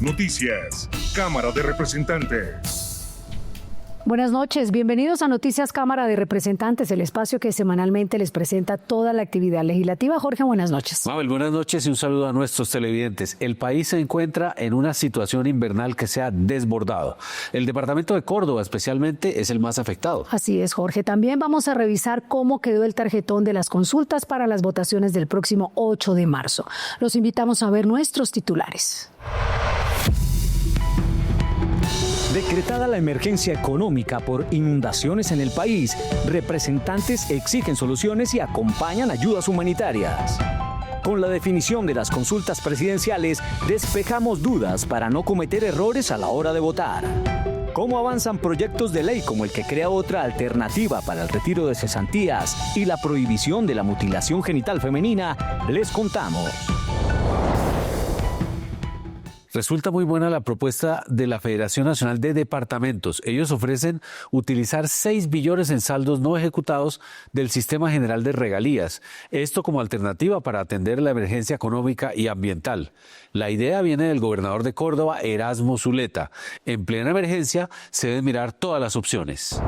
Noticias, Cámara de Representantes. Buenas noches, bienvenidos a Noticias Cámara de Representantes, el espacio que semanalmente les presenta toda la actividad legislativa. Jorge, buenas noches. Mabel, buenas noches y un saludo a nuestros televidentes. El país se encuentra en una situación invernal que se ha desbordado. El departamento de Córdoba especialmente es el más afectado. Así es, Jorge. También vamos a revisar cómo quedó el tarjetón de las consultas para las votaciones del próximo 8 de marzo. Los invitamos a ver nuestros titulares. Decretada la emergencia económica por inundaciones en el país, representantes exigen soluciones y acompañan ayudas humanitarias. Con la definición de las consultas presidenciales, despejamos dudas para no cometer errores a la hora de votar. ¿Cómo avanzan proyectos de ley como el que crea otra alternativa para el retiro de cesantías y la prohibición de la mutilación genital femenina? Les contamos. Resulta muy buena la propuesta de la Federación Nacional de Departamentos. Ellos ofrecen utilizar 6 billones en saldos no ejecutados del Sistema General de Regalías. Esto como alternativa para atender la emergencia económica y ambiental. La idea viene del gobernador de Córdoba, Erasmo Zuleta. En plena emergencia se deben mirar todas las opciones.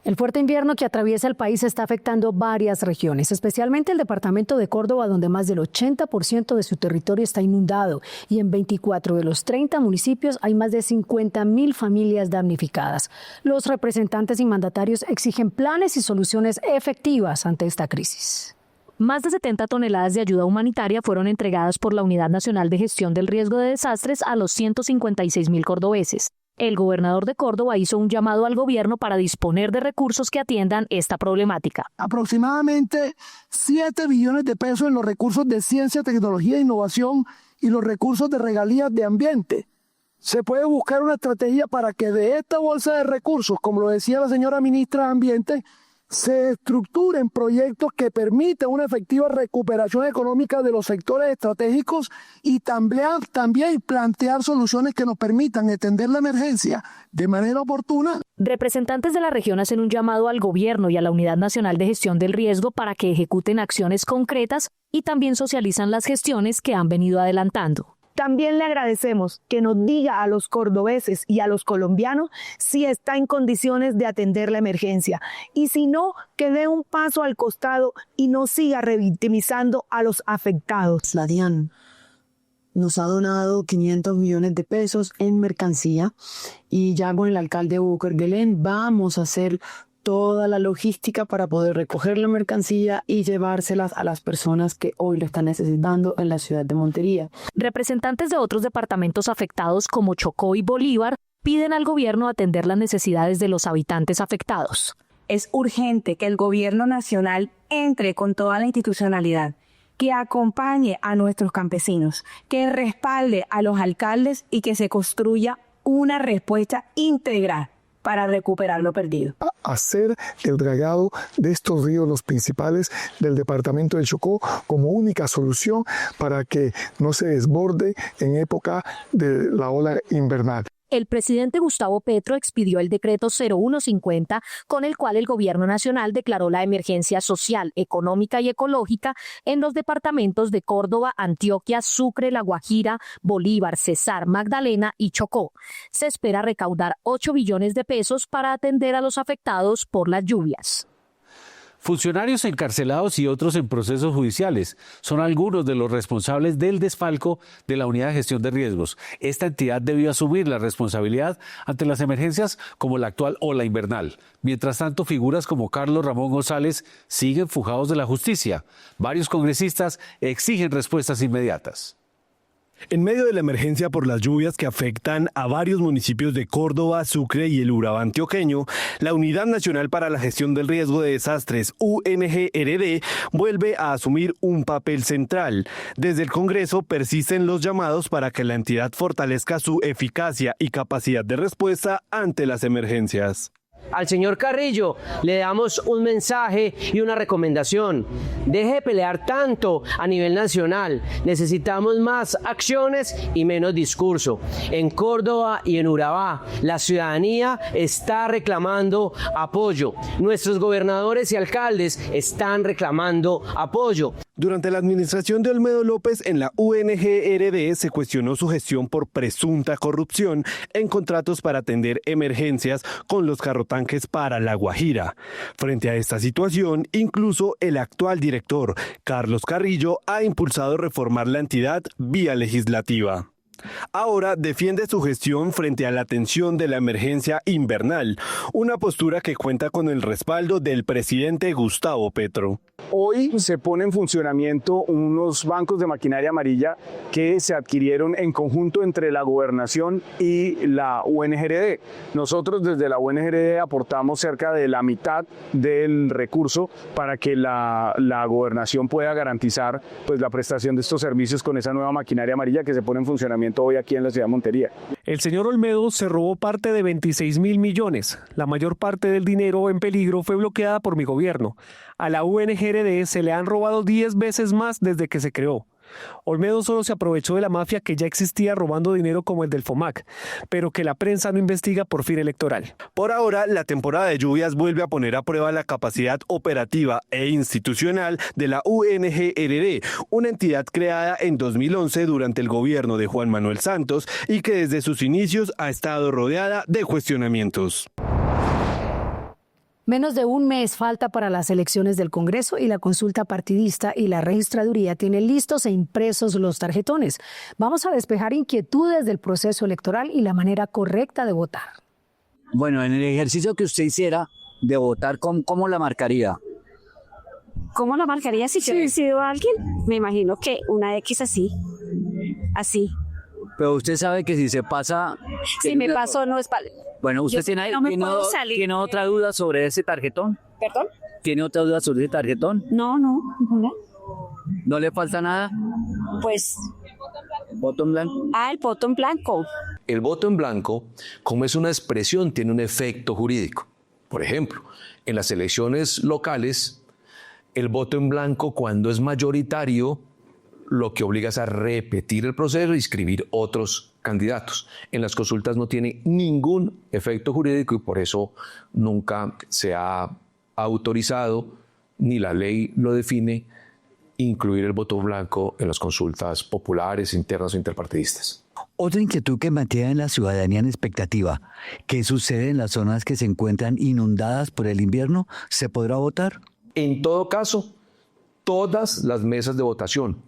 El fuerte invierno que atraviesa el país está afectando varias regiones, especialmente el departamento de Córdoba, donde más del 80% de su territorio está inundado y en 24 de los 30 municipios hay más de 50.000 familias damnificadas. Los representantes y mandatarios exigen planes y soluciones efectivas ante esta crisis. Más de 70 toneladas de ayuda humanitaria fueron entregadas por la Unidad Nacional de Gestión del Riesgo de Desastres a los 156.000 cordobeses. El gobernador de Córdoba hizo un llamado al gobierno para disponer de recursos que atiendan esta problemática. Aproximadamente 7 billones de pesos en los recursos de ciencia, tecnología e innovación y los recursos de regalías de ambiente. Se puede buscar una estrategia para que de esta bolsa de recursos, como lo decía la señora ministra de Ambiente, se estructuren proyectos que permitan una efectiva recuperación económica de los sectores estratégicos y también plantear soluciones que nos permitan atender la emergencia de manera oportuna. Representantes de la región hacen un llamado al gobierno y a la Unidad Nacional de Gestión del Riesgo para que ejecuten acciones concretas y también socializan las gestiones que han venido adelantando. También le agradecemos que nos diga a los cordobeses y a los colombianos si está en condiciones de atender la emergencia y si no, que dé un paso al costado y no siga revictimizando a los afectados. La DIAN nos ha donado 500 millones de pesos en mercancía y ya con el alcalde Bukergelén vamos a hacer toda la logística para poder recoger la mercancía y llevárselas a las personas que hoy lo están necesitando en la ciudad de Montería. Representantes de otros departamentos afectados como Chocó y Bolívar piden al gobierno atender las necesidades de los habitantes afectados. Es urgente que el gobierno nacional entre con toda la institucionalidad, que acompañe a nuestros campesinos, que respalde a los alcaldes y que se construya una respuesta integral para recuperar lo perdido. Hacer el dragado de estos ríos, los principales del departamento de Chocó, como única solución para que no se desborde en época de la ola invernal. El presidente Gustavo Petro expidió el decreto 0150, con el cual el gobierno nacional declaró la emergencia social, económica y ecológica en los departamentos de Córdoba, Antioquia, Sucre, La Guajira, Bolívar, Cesar, Magdalena y Chocó. Se espera recaudar 8 billones de pesos para atender a los afectados por las lluvias. Funcionarios encarcelados y otros en procesos judiciales son algunos de los responsables del desfalco de la Unidad de Gestión de Riesgos. Esta entidad debió asumir la responsabilidad ante las emergencias como la actual ola invernal. Mientras tanto, figuras como Carlos Ramón González siguen fugados de la justicia. Varios congresistas exigen respuestas inmediatas. En medio de la emergencia por las lluvias que afectan a varios municipios de Córdoba, Sucre y el Urabá antioqueño, la Unidad Nacional para la Gestión del Riesgo de Desastres, UNGRD, vuelve a asumir un papel central. Desde el Congreso persisten los llamados para que la entidad fortalezca su eficacia y capacidad de respuesta ante las emergencias. Al señor Carrillo le damos un mensaje y una recomendación. Deje de pelear tanto a nivel nacional. Necesitamos más acciones y menos discurso. En Córdoba y en Urabá, la ciudadanía está reclamando apoyo. Nuestros gobernadores y alcaldes están reclamando apoyo. Durante la administración de Olmedo López en la UNGRD se cuestionó su gestión por presunta corrupción en contratos para atender emergencias con los carrotanques para La Guajira. Frente a esta situación, incluso el actual director, Carlos Carrillo, ha impulsado reformar la entidad vía legislativa. Ahora defiende su gestión frente a la atención de la emergencia invernal, una postura que cuenta con el respaldo del presidente Gustavo Petro. Hoy se pone en funcionamiento unos bancos de maquinaria amarilla que se adquirieron en conjunto entre la gobernación y la UNGRD. Nosotros desde la UNGRD aportamos cerca de la mitad del recurso para que la gobernación pueda garantizar pues, la prestación de estos servicios con esa nueva maquinaria amarilla que se pone en funcionamiento hoy aquí en la ciudad de Montería. El señor Olmedo se robó parte de 26.000 millones. La mayor parte del dinero en peligro fue bloqueada por mi gobierno. A la UNGRD se le han robado 10 veces más desde que se creó. Olmedo solo se aprovechó de la mafia que ya existía robando dinero como el del FOMAC, pero que la prensa no investiga por fin electoral. Por ahora, la temporada de lluvias vuelve a poner a prueba la capacidad operativa e institucional de la UNGRD, una entidad creada en 2011 durante el gobierno de Juan Manuel Santos y que desde sus inicios ha estado rodeada de cuestionamientos. Menos de un mes falta para las elecciones del Congreso y la consulta partidista y la registraduría tienen listos e impresos los tarjetones. Vamos a despejar inquietudes del proceso electoral y la manera correcta de votar. Bueno, en el ejercicio que usted hiciera de votar, ¿cómo la marcaría? ¿Cómo la marcaría si yo decido a alguien? Me imagino que una X así. Pero usted sabe que si se pasa... Si me paso no es para... Bueno, ¿usted tiene otra duda sobre ese tarjetón? ¿Perdón? ¿Tiene otra duda sobre ese tarjetón? No. ¿No le falta nada? Pues... ¿Voto en blanco? El voto en blanco. El voto en blanco, como es una expresión, tiene un efecto jurídico. Por ejemplo, en las elecciones locales, el voto en blanco, cuando es mayoritario, lo que obliga es a repetir el proceso y inscribir otros candidatos. En las consultas no tiene ningún efecto jurídico y por eso nunca se ha autorizado, ni la ley lo define, incluir el voto blanco en las consultas populares, internas o interpartidistas. Otra inquietud que mantiene la ciudadanía en expectativa: ¿qué sucede en las zonas que se encuentran inundadas por el invierno? ¿Se podrá votar? En todo caso, todas las mesas de votación,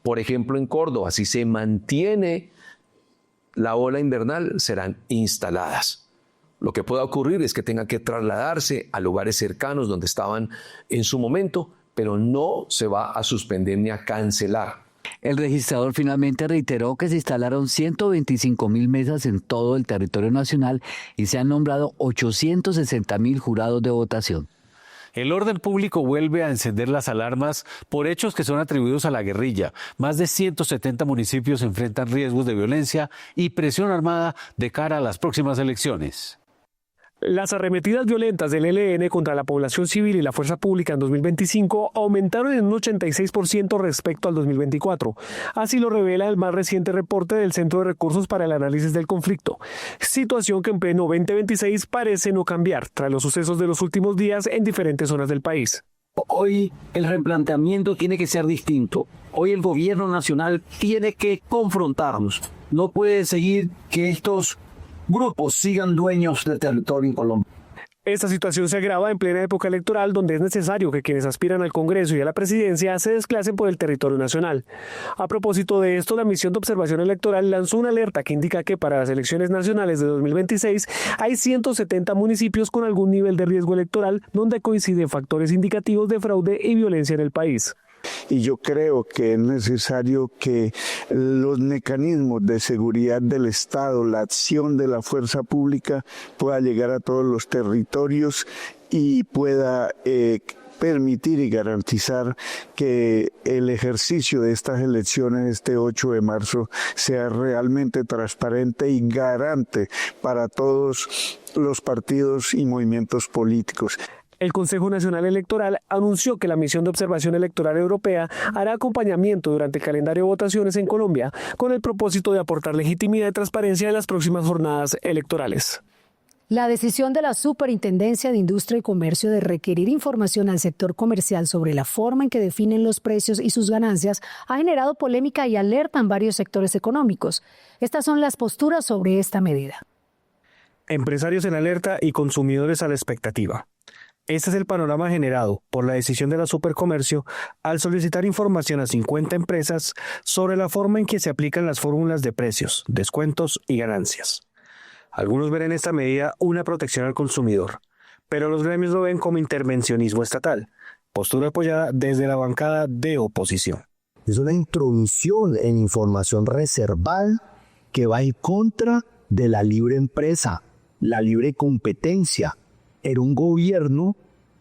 por ejemplo en Córdoba, si se mantiene la ola invernal, serán instaladas. Lo que pueda ocurrir es que tengan que trasladarse a lugares cercanos donde estaban en su momento, pero no se va a suspender ni a cancelar. El registrador finalmente reiteró que se instalaron 125.000 mesas en todo el territorio nacional y se han nombrado 860.000 jurados de votación. El orden público vuelve a encender las alarmas por hechos que son atribuidos a la guerrilla. Más de 170 municipios enfrentan riesgos de violencia y presión armada de cara a las próximas elecciones. Las arremetidas violentas del ELN contra la población civil y la fuerza pública en 2025 aumentaron en un 86% respecto al 2024. Así lo revela el más reciente reporte del Centro de Recursos para el Análisis del Conflicto. Situación que en pleno 2026 parece no cambiar tras los sucesos de los últimos días en diferentes zonas del país. Hoy el replanteamiento tiene que ser distinto. Hoy el gobierno nacional tiene que confrontarnos. No puede seguir que estos grupos sigan dueños del territorio en Colombia. Esta situación se agrava en plena época electoral, donde es necesario que quienes aspiran al Congreso y a la presidencia se desplacen por el territorio nacional. A propósito de esto, la Misión de Observación Electoral lanzó una alerta que indica que para las elecciones nacionales de 2026 hay 170 municipios con algún nivel de riesgo electoral donde coinciden factores indicativos de fraude y violencia en el país. Y yo creo que es necesario que los mecanismos de seguridad del Estado, la acción de la fuerza pública pueda llegar a todos los territorios y pueda permitir y garantizar que el ejercicio de estas elecciones este 8 de marzo sea realmente transparente y garante para todos los partidos y movimientos políticos. El Consejo Nacional Electoral anunció que la Misión de Observación Electoral Europea hará acompañamiento durante el calendario de votaciones en Colombia con el propósito de aportar legitimidad y transparencia en las próximas jornadas electorales. La decisión de la Superintendencia de Industria y Comercio de requerir información al sector comercial sobre la forma en que definen los precios y sus ganancias ha generado polémica y alerta en varios sectores económicos. Estas son las posturas sobre esta medida. Empresarios en alerta y consumidores a la expectativa. Este es el panorama generado por la decisión de la Supercomercio al solicitar información a 50 empresas sobre la forma en que se aplican las fórmulas de precios, descuentos y ganancias. Algunos ven en esta medida una protección al consumidor, pero los gremios lo ven como intervencionismo estatal, postura apoyada desde la bancada de oposición. Es una intromisión en información reservada que va en contra de la libre empresa, la libre competencia. Era un gobierno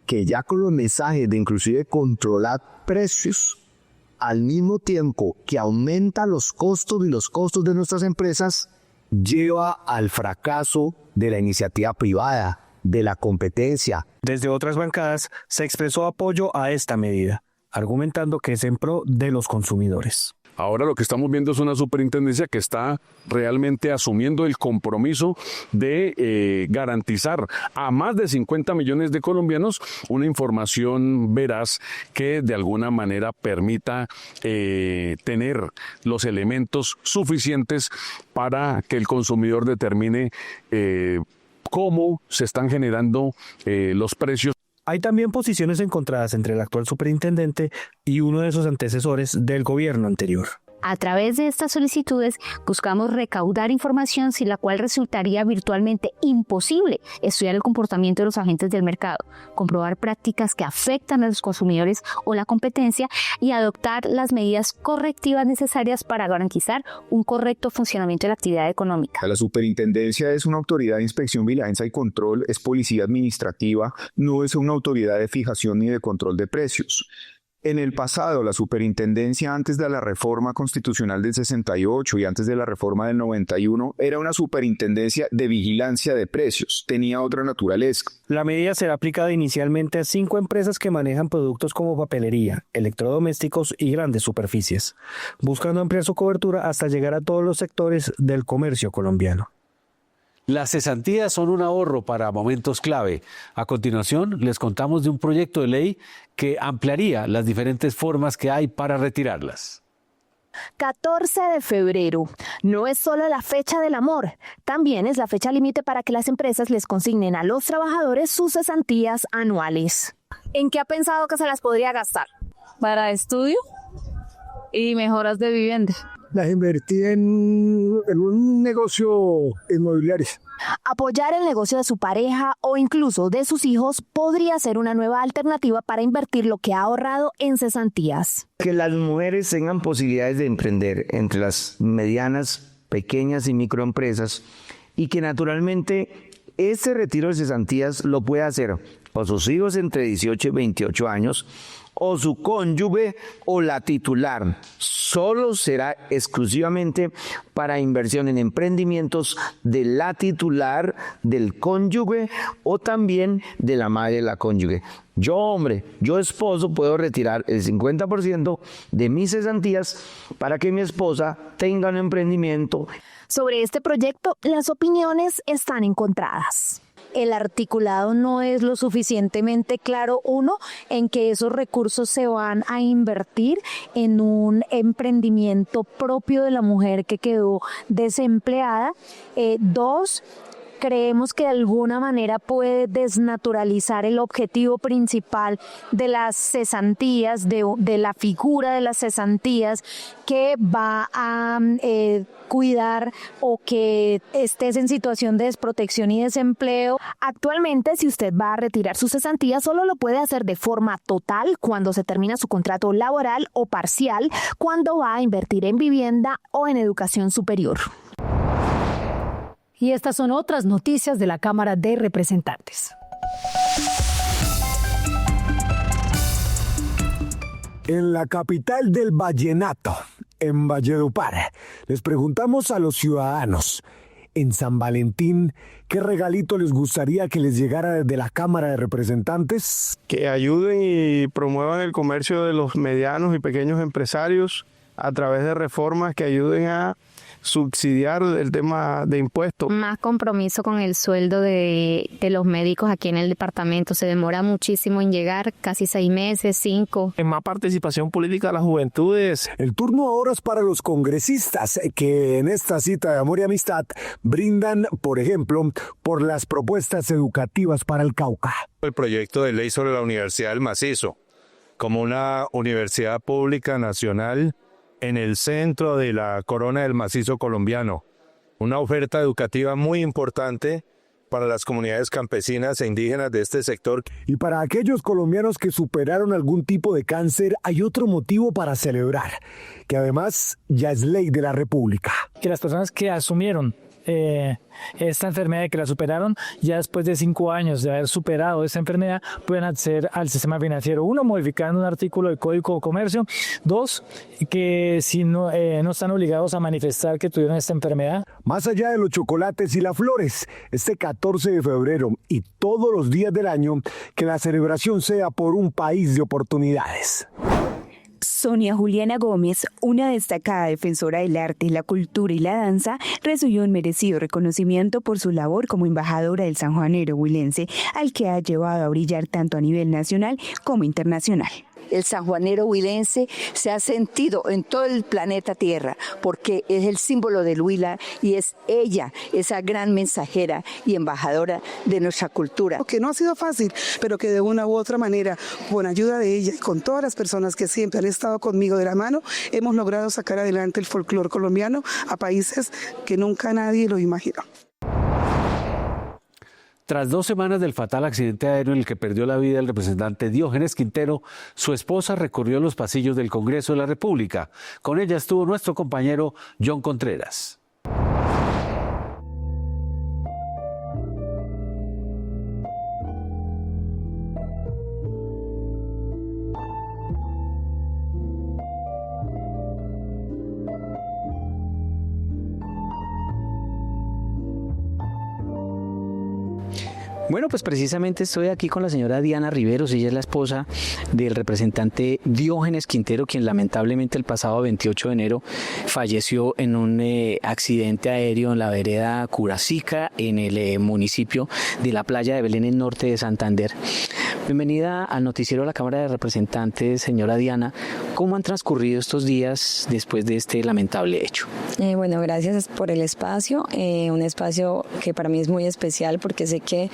que ya con los mensajes de inclusive controlar precios, al mismo tiempo que aumenta los costos y los costos de nuestras empresas, lleva al fracaso de la iniciativa privada, de la competencia. Desde otras bancadas se expresó apoyo a esta medida, argumentando que es en pro de los consumidores. Ahora lo que estamos viendo es una superintendencia que está realmente asumiendo el compromiso de garantizar a más de 50 millones de colombianos una información veraz que de alguna manera permita tener los elementos suficientes para que el consumidor determine cómo se están generando los precios. Hay también posiciones encontradas entre el actual superintendente y uno de sus antecesores del gobierno anterior. A través de estas solicitudes buscamos recaudar información sin la cual resultaría virtualmente imposible estudiar el comportamiento de los agentes del mercado, comprobar prácticas que afectan a los consumidores o la competencia y adoptar las medidas correctivas necesarias para garantizar un correcto funcionamiento de la actividad económica. La superintendencia es una autoridad de inspección, vigilancia y control, es policía administrativa, no es una autoridad de fijación ni de control de precios. En el pasado, la superintendencia, antes de la reforma constitucional del 68 y antes de la reforma del 91, era una superintendencia de vigilancia de precios, tenía otra naturaleza. La medida será aplicada inicialmente a 5 empresas que manejan productos como papelería, electrodomésticos y grandes superficies, buscando ampliar su cobertura hasta llegar a todos los sectores del comercio colombiano. Las cesantías son un ahorro para momentos clave. A continuación, les contamos de un proyecto de ley que ampliaría las diferentes formas que hay para retirarlas. 14 de febrero. No es solo la fecha del amor, también es la fecha límite para que las empresas les consignen a los trabajadores sus cesantías anuales. ¿En qué ha pensado que se las podría gastar? Para estudio y mejoras de vivienda. Las invertí en un negocio inmobiliario. Apoyar el negocio de su pareja o incluso de sus hijos podría ser una nueva alternativa para invertir lo que ha ahorrado en cesantías. Que las mujeres tengan posibilidades de emprender entre las medianas, pequeñas y microempresas y que naturalmente este retiro de cesantías lo pueda hacer o sus hijos entre 18 y 28 años o su cónyuge o la titular. Solo será exclusivamente para inversión en emprendimientos de la titular, del cónyuge o también de la madre de la cónyuge. Yo, hombre, yo esposo, puedo retirar el 50% de mis cesantías para que mi esposa tenga un emprendimiento. Sobre este proyecto, las opiniones están encontradas. El articulado no es lo suficientemente claro, uno, en que esos recursos se van a invertir en un emprendimiento propio de la mujer que quedó desempleada. Dos, creemos que de alguna manera puede desnaturalizar el objetivo principal de las cesantías, de la figura de las cesantías, que va a cuidar o que estés en situación de desprotección y desempleo. Actualmente, si usted va a retirar su cesantía, solo lo puede hacer de forma total cuando se termina su contrato laboral o parcial cuando va a invertir en vivienda o en educación superior. Y estas son otras noticias de la Cámara de Representantes. En la capital del vallenato, en Valledupar, les preguntamos a los ciudadanos, en San Valentín, ¿qué regalito les gustaría que les llegara desde la Cámara de Representantes? Que ayuden y promuevan el comercio de los medianos y pequeños empresarios a través de reformas que ayuden a subsidiar el tema de impuestos. Más compromiso con el sueldo de los médicos aquí en el departamento. Se demora muchísimo en llegar, casi 6 meses, 5. Más participación política de las juventudes. El turno ahora es para los congresistas que en esta cita de amor y amistad brindan, por ejemplo, por las propuestas educativas para el Cauca. El proyecto de ley sobre la Universidad del Macizo, como una universidad pública nacional en el centro de la corona del macizo colombiano. Una oferta educativa muy importante para las comunidades campesinas e indígenas de este sector. Y para aquellos colombianos que superaron algún tipo de cáncer, hay otro motivo para celebrar, que además ya es ley de la República. Que las personas que asumieron esta enfermedad y que la superaron, ya después de 5 años de haber superado esta enfermedad, pueden acceder al sistema financiero. 1, modificando un artículo del Código de Comercio. 2, que si no están obligados a manifestar que tuvieron esta enfermedad. Más allá de los chocolates y las flores, este 14 de febrero y todos los días del año, que la celebración sea por un país de oportunidades. Sonia Juliana Gómez, una destacada defensora del arte, la cultura y la danza, recibió un merecido reconocimiento por su labor como embajadora del sanjuanero huilense, al que ha llevado a brillar tanto a nivel nacional como internacional. El sanjuanero huilense se ha sentido en todo el planeta Tierra porque es el símbolo del Huila y es ella, esa gran mensajera y embajadora de nuestra cultura. Que no ha sido fácil, pero que de una u otra manera, con ayuda de ella y con todas las personas que siempre han estado conmigo de la mano, hemos logrado sacar adelante el folclore colombiano a países que nunca nadie lo imaginó. Tras 2 semanas del fatal accidente aéreo en el que perdió la vida el representante Diógenes Quintero, su esposa recorrió los pasillos del Congreso de la República. Con ella estuvo nuestro compañero John Contreras. Bueno, pues precisamente estoy aquí con la señora Diana Riveros, ella es la esposa del representante Diógenes Quintero, quien lamentablemente el pasado 28 de enero falleció en un accidente aéreo en la vereda Curacica, en el municipio de la Playa de Belén, en norte de Santander. Bienvenida al noticiero de la Cámara de Representantes, señora Diana. ¿Cómo han transcurrido estos días después de este lamentable hecho? Bueno, gracias por el espacio, un espacio que para mí es muy especial porque sé que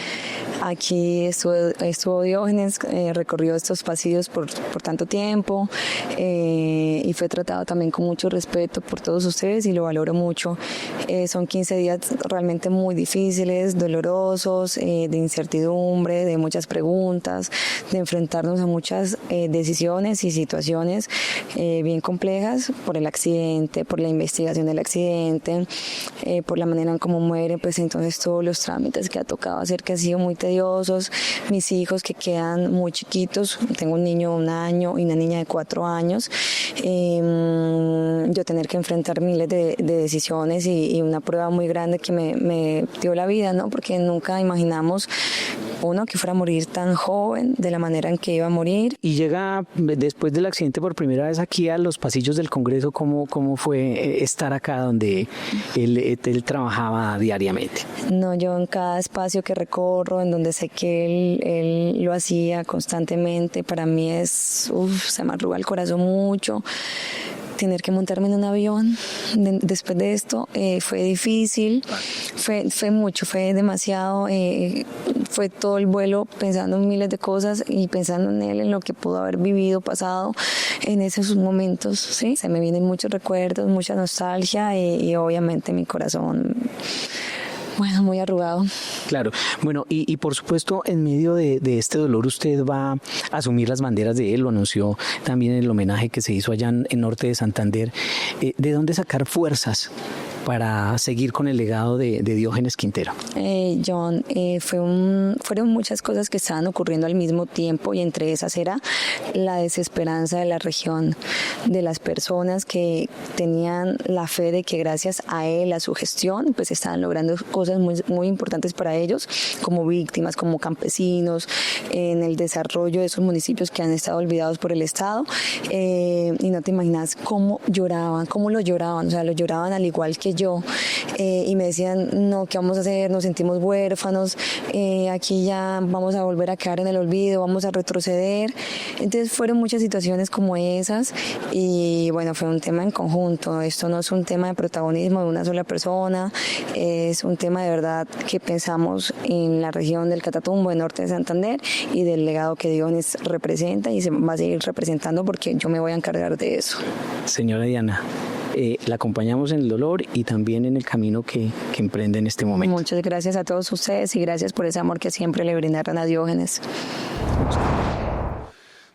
aquí estuvo Diógenes, recorrió estos pasillos por tanto tiempo y fue tratado también con mucho respeto por todos ustedes y lo valoro mucho. Son 15 días realmente muy difíciles, dolorosos, de incertidumbre, de muchas preguntas, de enfrentarnos a muchas decisiones y situaciones bien complejas por el accidente, por la investigación del accidente, por la manera en cómo muere, pues entonces todos los trámites que ha tocado hacer que ha sido muy tediosos, mis hijos que quedan muy chiquitos, tengo un niño de 1 año y una niña de 4 años, yo tener que enfrentar miles de decisiones y una prueba muy grande que me dio la vida, ¿no? Porque nunca imaginamos que fuera a morir tan joven, de la manera en que iba a morir. Y llega después del accidente por primera vez aquí a los pasillos del Congreso, ¿cómo fue estar acá donde él trabajaba diariamente? No, yo en cada espacio que recorro, en donde sé que él lo hacía constantemente, para mí se me arruga el corazón mucho. Tener que montarme en un avión después de esto fue difícil, fue mucho, fue demasiado, fue todo el vuelo pensando en miles de cosas y pensando en él, en lo que pudo haber vivido, pasado en esos momentos, ¿sí? Se me vienen muchos recuerdos, mucha nostalgia y obviamente mi corazón, muy arrugado. Claro, bueno, y por supuesto en medio de este dolor usted va a asumir las banderas de él, lo anunció también en el homenaje que se hizo allá en norte de Santander. ¿De dónde sacar fuerzas para seguir con el legado de Diógenes Quintero? John, fueron muchas cosas que estaban ocurriendo al mismo tiempo y entre esas era la desesperanza de la región, de las personas que tenían la fe de que gracias a él, a su gestión, pues estaban logrando cosas muy, muy importantes para ellos, como víctimas, como campesinos, en el desarrollo de esos municipios que han estado olvidados por el Estado, y no te imaginas cómo lo lloraban, o sea, lo lloraban al igual que yo, y me decían, no, ¿qué vamos a hacer? Nos sentimos huérfanos, aquí ya vamos a volver a quedar en el olvido, vamos a retroceder. Entonces fueron muchas situaciones como esas y bueno, fue un tema en conjunto. Esto no es un tema de protagonismo de una sola persona, es un tema de verdad que pensamos en la región del Catatumbo, del norte de Santander, y del legado que Diógenes representa y se va a seguir representando porque yo me voy a encargar de eso. Señora Diana, la acompañamos en el dolor y también en el camino que emprende en este momento. Muchas gracias a todos ustedes y gracias por ese amor que siempre le brindaron a Diógenes.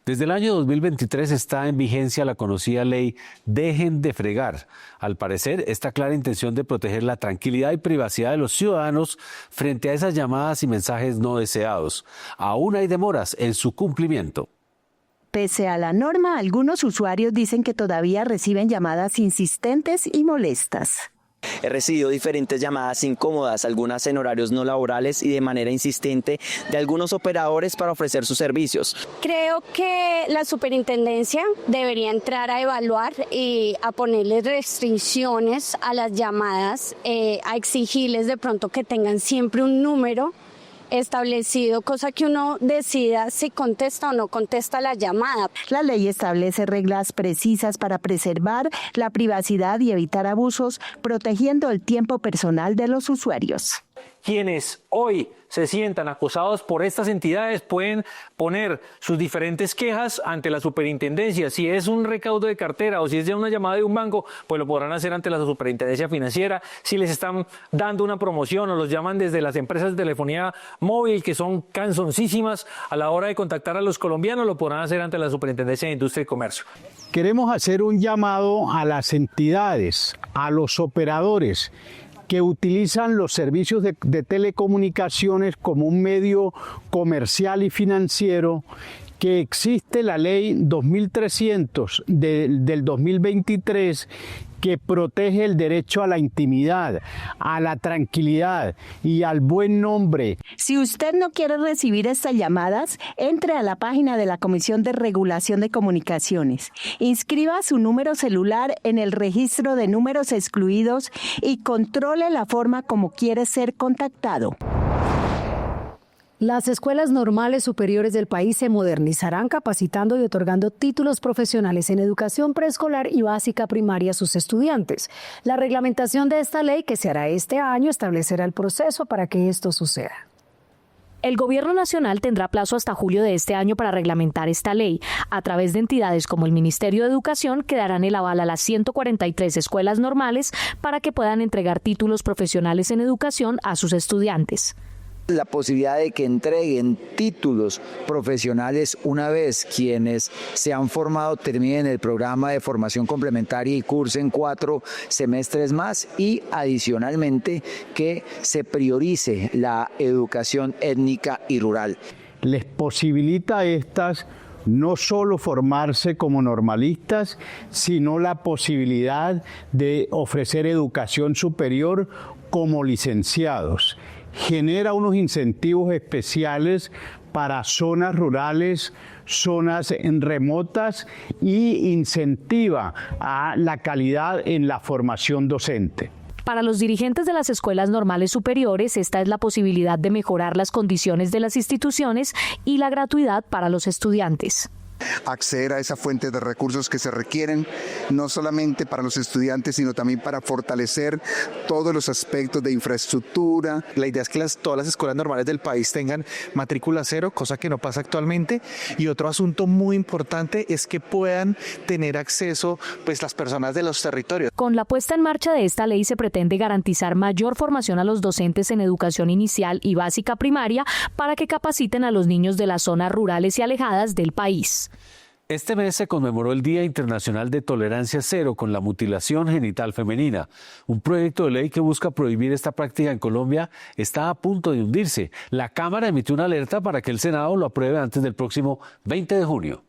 Desde el año 2023 está en vigencia la conocida ley Dejen de Fregar. Al parecer, esta clara intención de proteger la tranquilidad y privacidad de los ciudadanos frente a esas llamadas y mensajes no deseados. Aún hay demoras en su cumplimiento. Pese a la norma, algunos usuarios dicen que todavía reciben llamadas insistentes y molestas. He recibido diferentes llamadas incómodas, algunas en horarios no laborales y de manera insistente de algunos operadores para ofrecer sus servicios. Creo que la superintendencia debería entrar a evaluar y a ponerle restricciones a las llamadas, a exigirles de pronto que tengan siempre un número establecido, cosa que uno decida si contesta o no contesta la llamada. La ley establece reglas precisas para preservar la privacidad y evitar abusos, protegiendo el tiempo personal de los usuarios. Quienes hoy se sientan acosados por estas entidades pueden poner sus diferentes quejas ante la superintendencia. Si es un recaudo de cartera o si es ya una llamada de un banco, pues lo podrán hacer ante la superintendencia financiera. Si les están dando una promoción o los llaman desde las empresas de telefonía móvil, que son cansoncísimas a la hora de contactar a los colombianos, lo podrán hacer ante la superintendencia de Industria y Comercio. Queremos hacer un llamado a las entidades, a los operadores que utilizan los servicios de telecomunicaciones como un medio comercial y financiero, que existe la ley 2300 del 2023 que protege el derecho a la intimidad, a la tranquilidad y al buen nombre. Si usted no quiere recibir estas llamadas, entre a la página de la Comisión de Regulación de Comunicaciones, inscriba su número celular en el registro de números excluidos y controle la forma como quiere ser contactado. Las escuelas normales superiores del país se modernizarán capacitando y otorgando títulos profesionales en educación preescolar y básica primaria a sus estudiantes. La reglamentación de esta ley, que se hará este año, establecerá el proceso para que esto suceda. El Gobierno Nacional tendrá plazo hasta julio de este año para reglamentar esta ley. A través de entidades como el Ministerio de Educación, que darán el aval a las 143 escuelas normales para que puedan entregar títulos profesionales en educación a sus estudiantes. La posibilidad de que entreguen títulos profesionales una vez quienes se han formado terminen el programa de formación complementaria y cursen 4 semestres más, y adicionalmente que se priorice la educación étnica y rural. Les posibilita a estas no solo formarse como normalistas, sino la posibilidad de ofrecer educación superior como licenciados. Genera unos incentivos especiales para zonas rurales, zonas remotas, y incentiva a la calidad en la formación docente. Para los dirigentes de las escuelas normales superiores, esta es la posibilidad de mejorar las condiciones de las instituciones y la gratuidad para los estudiantes. Acceder a esa fuente de recursos que se requieren, no solamente para los estudiantes, sino también para fortalecer todos los aspectos de infraestructura. La idea es que todas las escuelas normales del país tengan matrícula cero, cosa que no pasa actualmente. Y otro asunto muy importante es que puedan tener acceso las personas de los territorios. Con la puesta en marcha de esta ley se pretende garantizar mayor formación a los docentes en educación inicial y básica primaria para que capaciten a los niños de las zonas rurales y alejadas del país. Este mes se conmemoró el Día Internacional de Tolerancia Cero con la mutilación genital femenina. Un proyecto de ley que busca prohibir esta práctica en Colombia está a punto de hundirse. La Cámara emitió una alerta para que el Senado lo apruebe antes del próximo 20 de junio.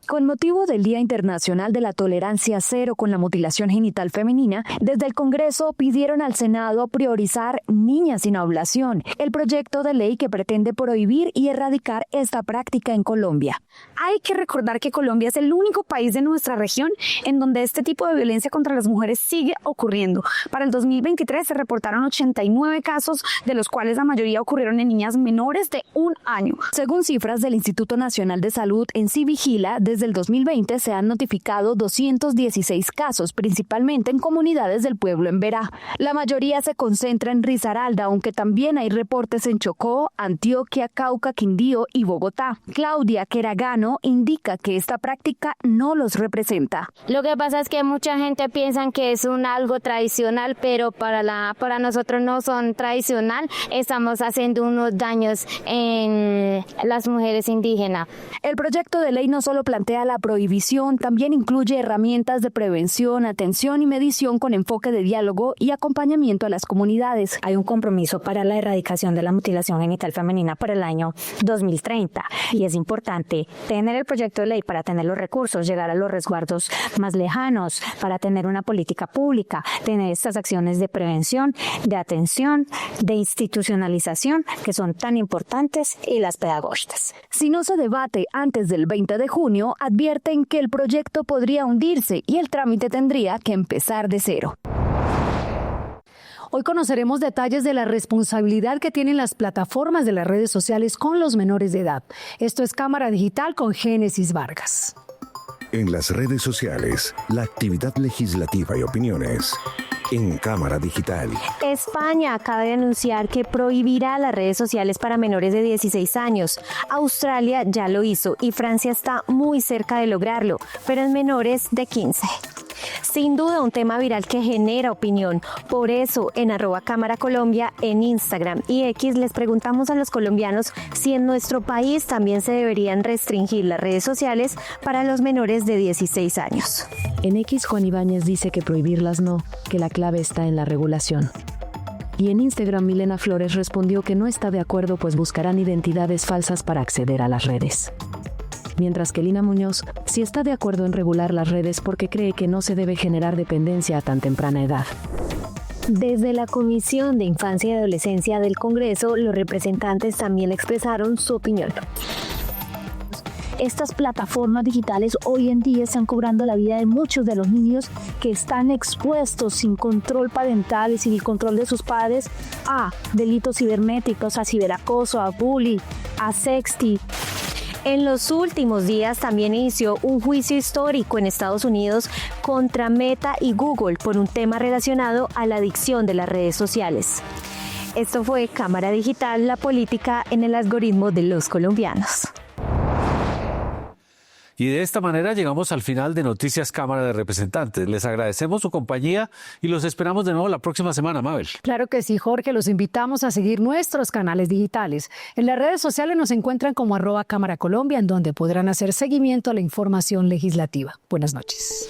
Con motivo del Día Internacional de la Tolerancia Cero con la Mutilación Genital Femenina, desde el Congreso pidieron al Senado priorizar niñas sin ablación, el proyecto de ley que pretende prohibir y erradicar esta práctica en Colombia. Hay que recordar que Colombia es el único país de nuestra región en donde este tipo de violencia contra las mujeres sigue ocurriendo. Para el 2023 se reportaron 89 casos, de los cuales la mayoría ocurrieron en niñas menores de 1 año. Según cifras del Instituto Nacional de Salud, en Civigila, desde el 2020 se han notificado 216 casos, principalmente en comunidades del pueblo en Berá. La mayoría se concentra en Risaralda, aunque también hay reportes en Chocó, Antioquia, Cauca, Quindío y Bogotá. Claudia Queragano indica que esta práctica no los representa. Lo que pasa es que mucha gente piensa que es algo tradicional, pero para nosotros no son tradicional. Estamos haciendo unos daños en las mujeres indígenas. El proyecto de ley no solo plantea la prohibición, también incluye herramientas de prevención, atención y medición con enfoque de diálogo y acompañamiento a las comunidades. Hay un compromiso para la erradicación de la mutilación genital femenina para el año 2030 y es importante tener el proyecto de ley para tener los recursos, llegar a los resguardos más lejanos, para tener una política pública, tener estas acciones de prevención, de atención, de institucionalización que son tan importantes y las pedagógicas. Si no se debate antes del 20 de junio, advierten que el proyecto podría hundirse y el trámite tendría que empezar de cero. Hoy conoceremos detalles de la responsabilidad que tienen las plataformas de las redes sociales con los menores de edad. Esto es Cámara Digital con Génesis Vargas. En las redes sociales, la actividad legislativa y opiniones. En Cámara Digital. España acaba de anunciar que prohibirá las redes sociales para menores de 16 años. Australia ya lo hizo y Francia está muy cerca de lograrlo, pero en menores de 15. Sin duda un tema viral que genera opinión. Por eso en @Cámara Colombia en Instagram y X les preguntamos a los colombianos si en nuestro país también se deberían restringir las redes sociales para los menores de 16 años. En X Juan Ibáñez dice que prohibirlas no, que la clave está en la regulación. Y en Instagram Milena Flores respondió que no está de acuerdo pues buscarán identidades falsas para acceder a las redes. Mientras que Lina Muñoz sí está de acuerdo en regular las redes porque cree que no se debe generar dependencia a tan temprana edad. Desde la Comisión de Infancia y Adolescencia del Congreso, los representantes también expresaron su opinión. Estas plataformas digitales hoy en día están cobrando la vida de muchos de los niños que están expuestos sin control parental y sin el control de sus padres a delitos cibernéticos, a ciberacoso, a bullying, a sexting. En los últimos días también inició un juicio histórico en Estados Unidos contra Meta y Google por un tema relacionado a la adicción de las redes sociales. Esto fue Cámara Digital, la política en el algoritmo de los colombianos. Y de esta manera llegamos al final de Noticias Cámara de Representantes. Les agradecemos su compañía y los esperamos de nuevo la próxima semana, Mabel. Claro que sí, Jorge. Los invitamos a seguir nuestros canales digitales. En las redes sociales nos encuentran como @Cámara Colombia, en donde podrán hacer seguimiento a la información legislativa. Buenas noches.